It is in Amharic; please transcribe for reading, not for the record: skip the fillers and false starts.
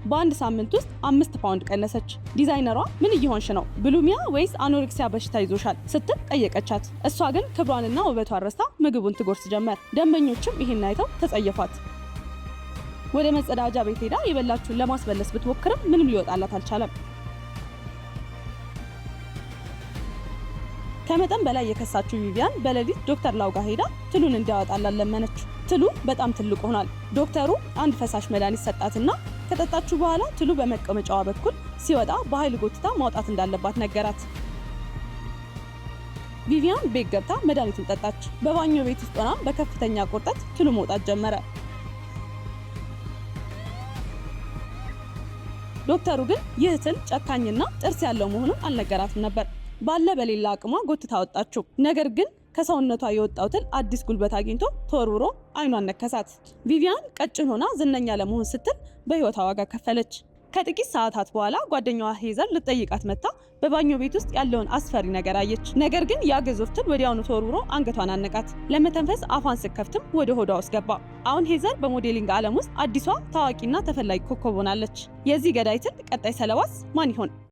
በአንድ ሳምንት ውስጥ 5 ፓውንድ ቀነሰች። ዲዛይነሯ ምን እየሆንሽ ነው? ብሉሚያ ወይስ አኖሬክሲያ በሽታ ይዞሻል ስትል ጠየቀቻት። እሷ ግን ክብሯንና ውበቷን ረስታ ምግቡን ትጎርስ ጀመር። ደንበኞችም ይሄን አይተው ተጸየፏት። ወደ መጸዳጃ ቤት ሄዳ የበላችውን ለማስበለስ ብትሞክርም ምንም ሊወጣላት አልቻለም። ከመጠን በላይ የከሳችው ቪቪያን በሌሊት ዶክተር ላው ጋር ሄዳ ትሉን እንዲያወጣላት ለመነች። ትሉ በጣም ትልቅ ሆኗል። ዶክተሩ አንድ ፈሳሽ መድኃኒት ሰጣትና ከጠጣችሁ በኋላ ትሉ በመቀመጫዋ በኩል ሲወጣ በኃይል ጎትታ ማውጣት እንዳለባት ነገራት። ቪቪያን ቤት ገብታ መድኃኒቱን ጠጣች። በባኞ ቤት ውስጥ ሆና በከፍተኛ ቁርጠት ትሉ መውጣት ጀመረ። ዶክተሩ ግን ይህ ትል ጨካኝና ጥርስ ያለው መሆኑን አልነገራትም ነበር። ባለ በሌላ አቅሟ ጎትታ አወጣችው። ነገር ግን ከሰውነቷ የወጣው ትል አዲስ ጉልበት አግኝቶ ተወርውሮ አይኗን ነከሳት። ቪቪያን ቀጭን ሆና ዝነኛ ለመሆን ስትል በህይወቷ ዋጋ ከፈለች። ከጥቂት ሰዓታት በኋላ ጓደኛዋ ሄዘር ልትጠይቃት መጣ። በባኞ ቤት ውስጥ ያለውን አስፈሪ ነገር አየች። ነገር ግን ያ ግዙፍ ትል ወዲያውኑ ተወርውሮ አንገቷን አነቃት። ለመተንፈስ አፏን ስትከፍትም ወደ ሆዷ ውስጥ ገባ። አሁን ሄዘር በሞዴሊንግ ዓለም ውስጥ አዲሷ ታዋቂና ተፈላጊ ኮከብ ሆናለች። የዚህ ገዳይ ትል ቀጣይ ሰለባስ ማን ይሆን?